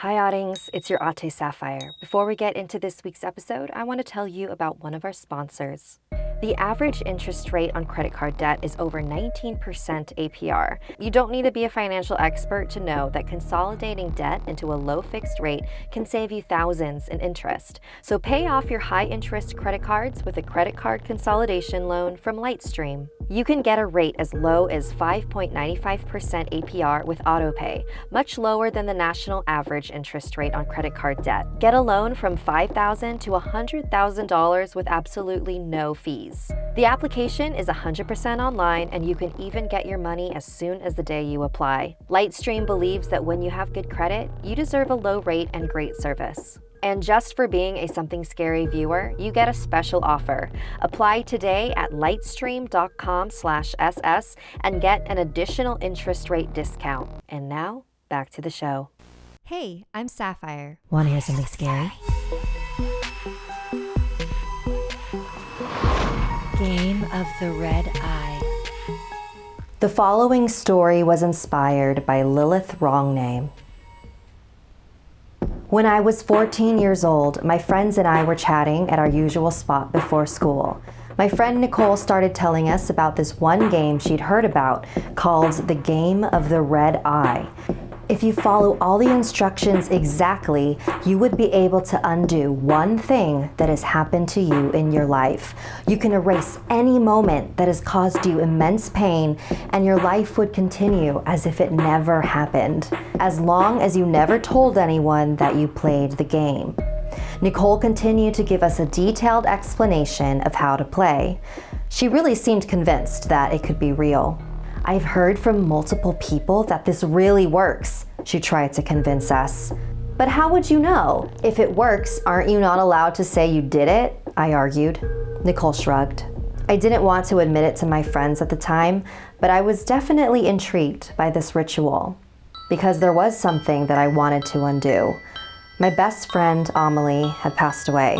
Hi Oddings, it's your Ate Sapphire. Before we get into this week's episode, I want to tell you about one of our sponsors. The average interest rate on credit card debt is over 19% APR. You don't need to be a financial expert to know that consolidating debt into a low fixed rate can save you thousands in interest. So pay off your high interest credit cards with a credit card consolidation loan from Lightstream. You can get a rate as low as 5.95% APR with AutoPay, much lower than the national average interest rate on credit card debt. Get a loan from $5,000 to $100,000 with absolutely no fees. The application is 100% online, and you can even get your money as soon as the day you apply. Lightstream believes that when you have good credit, you deserve a low rate and great service. And just for being a Something Scary viewer, you get a special offer. Apply today at lightstream.com/ss and get an additional interest rate discount. And now, back to the show. Hey, I'm Sapphire. Want to hear something scary? Game of the Red Eye. The following story was inspired by Lilith Wrongname. When I was 14 years old, my friends and I were chatting at our usual spot before school. My friend Nicole started telling us about this one game she'd heard about called the Game of the Red Eye. If you follow all the instructions exactly, you would be able to undo one thing that has happened to you in your life. You can erase any moment that has caused you immense pain, and your life would continue as if it never happened, as long as you never told anyone that you played the game. Nicole continued to give us a detailed explanation of how to play. She really seemed convinced that it could be real. I've heard from multiple people that this really works, she tried to convince us. But how would you know? If it works, aren't you not allowed to say you did it? I argued. Nicole shrugged. I didn't want to admit it to my friends at the time, but I was definitely intrigued by this ritual, because there was something that I wanted to undo. My best friend, Amelie, had passed away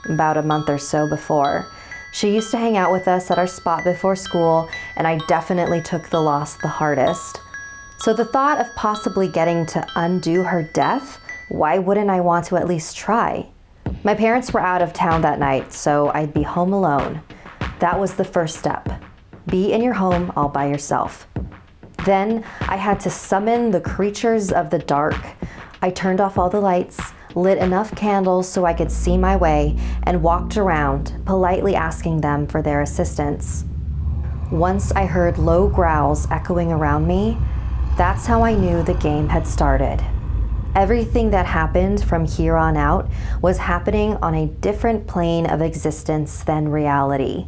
about a month or so before. She used to hang out with us at our spot before school, and I definitely took the loss the hardest. So the thought of possibly getting to undo her death, why wouldn't I want to at least try? My parents were out of town that night, so I'd be home alone. That was the first step. Be in your home all by yourself. Then I had to summon the creatures of the dark. I turned off all the lights, lit enough candles so I could see my way, and walked around, politely asking them for their assistance. Once I heard low growls echoing around me, that's how I knew the game had started. Everything that happened from here on out was happening on a different plane of existence than reality.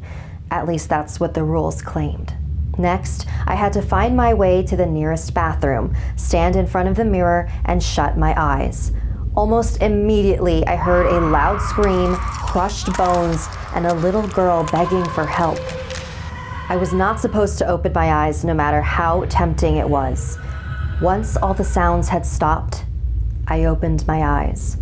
At least that's what the rules claimed. Next, I had to find my way to the nearest bathroom, stand in front of the mirror, and shut my eyes. Almost immediately, I heard a loud scream, crushed bones, and a little girl begging for help. I was not supposed to open my eyes, no matter how tempting it was. Once all the sounds had stopped, I opened my eyes.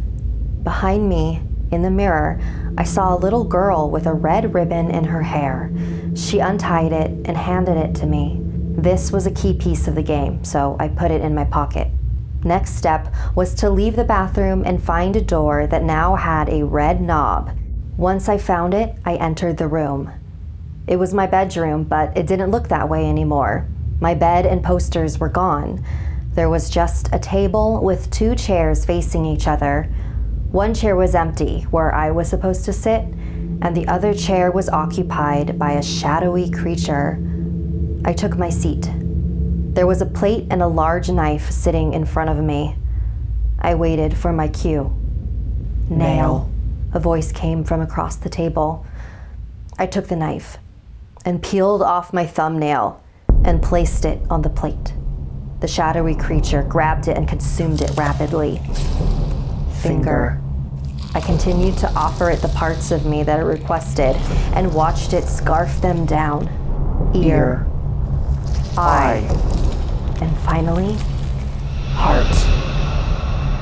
Behind me, in the mirror, I saw a little girl with a red ribbon in her hair. She untied it and handed it to me. This was a key piece of the game, so I put it in my pocket. Next step was to leave the bathroom and find a door that now had a red knob. Once I found it, I entered the room. It was my bedroom, but it didn't look that way anymore. My bed and posters were gone. There was just a table with two chairs facing each other. One chair was empty, where I was supposed to sit, and the other chair was occupied by a shadowy creature. I took my seat. There was a plate and a large knife sitting in front of me. I waited for my cue. Nail. A voice came from across the table. I took the knife and peeled off my thumbnail and placed it on the plate. The shadowy creature grabbed it and consumed it rapidly. Finger. I continued to offer it the parts of me that it requested and watched it scarf them down. Ear. Eye. And finally, heart.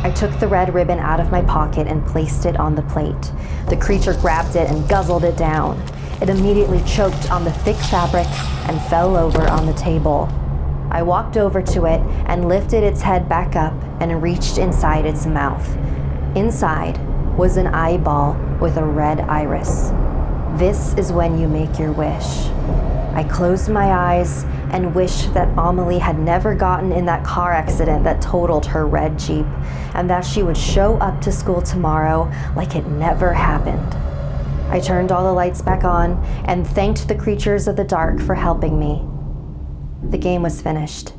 I took the red ribbon out of my pocket and placed it on the plate. The creature grabbed it and guzzled it down. It immediately choked on the thick fabric and fell over on the table. I walked over to it and lifted its head back up and reached inside its mouth. Inside was an eyeball with a red iris. This is when you make your wish. I closed my eyes and wished that Amelie had never gotten in that car accident that totaled her red Jeep, and that she would show up to school tomorrow like it never happened. I turned all the lights back on and thanked the creatures of the dark for helping me. The game was finished.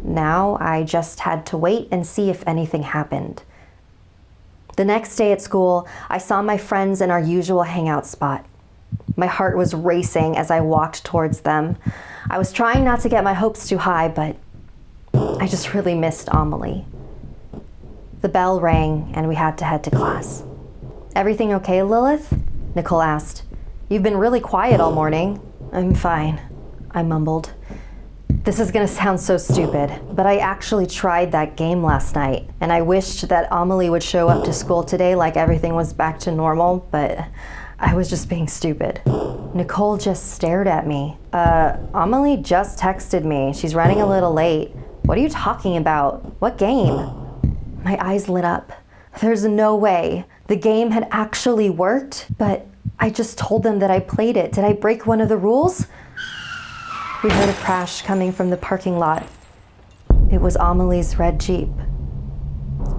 Now I just had to wait and see if anything happened. The next day at school, I saw my friends in our usual hangout spot. My heart was racing as I walked towards them. I was trying not to get my hopes too high, but I just really missed Amelie. The bell rang and we had to head to class. "Everything okay, Lilith?" Nicole asked. "You've been really quiet all morning." "I'm fine," I mumbled. This is gonna sound so stupid, but I actually tried that game last night, and I wished that Amelie would show up to school today like everything was back to normal, but I was just being stupid. Nicole just stared at me. Amelie just texted me. She's running a little late. What are you talking about? What game?" My eyes lit up. There's no way. The game had actually worked, but I just told them that I played it. Did I break one of the rules? We heard a crash coming from the parking lot. It was Amelie's red Jeep.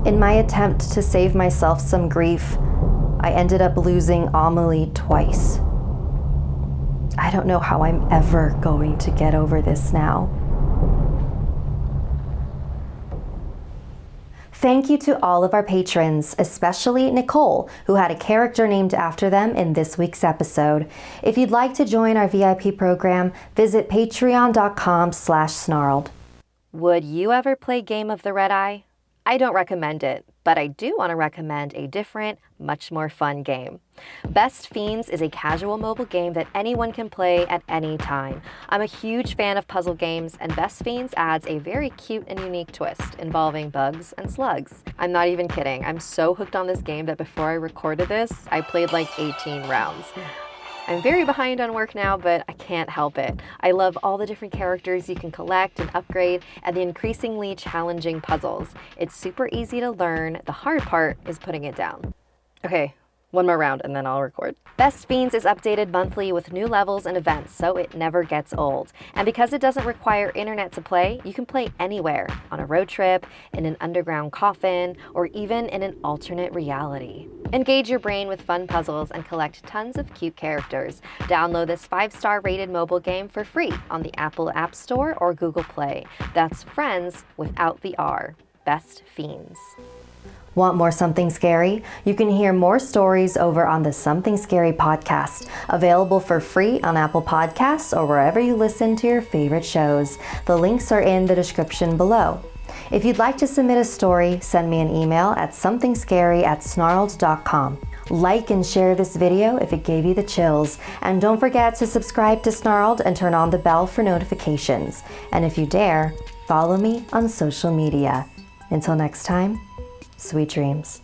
In my attempt to save myself some grief, I ended up losing Amelie twice. I don't know how I'm ever going to get over this now. Thank you to all of our patrons, especially Nicole, who had a character named after them in this week's episode. If you'd like to join our VIP program, visit patreon.com/snarled. Would you ever play Game of the Red Eye? I don't recommend it, but I do want to recommend a different, much more fun game. Best Fiends is a casual mobile game that anyone can play at any time. I'm a huge fan of puzzle games, and Best Fiends adds a very cute and unique twist involving bugs and slugs. I'm not even kidding. I'm so hooked on this game that before I recorded this, I played like 18 rounds. I'm very behind on work now, but I can't help it. I love all the different characters you can collect and upgrade, and the increasingly challenging puzzles. It's super easy to learn. The hard part is putting it down. Okay, one more round and then I'll record. Best Fiends is updated monthly with new levels and events, so it never gets old. And because it doesn't require internet to play, you can play anywhere, on a road trip, in an underground coffin, or even in an alternate reality. Engage your brain with fun puzzles and collect tons of cute characters. Download this 5-star rated mobile game for free on the Apple App Store or Google Play. That's Friends without the R. Best Fiends. Want more Something Scary? You can hear more stories over on the Something Scary podcast, available for free on Apple Podcasts or wherever you listen to your favorite shows. The links are in the description below. If you'd like to submit a story, send me an email at somethingscary@snarled.com. Like and share this video if it gave you the chills. And don't forget to subscribe to Snarled and turn on the bell for notifications. And if you dare, follow me on social media. Until next time, sweet dreams.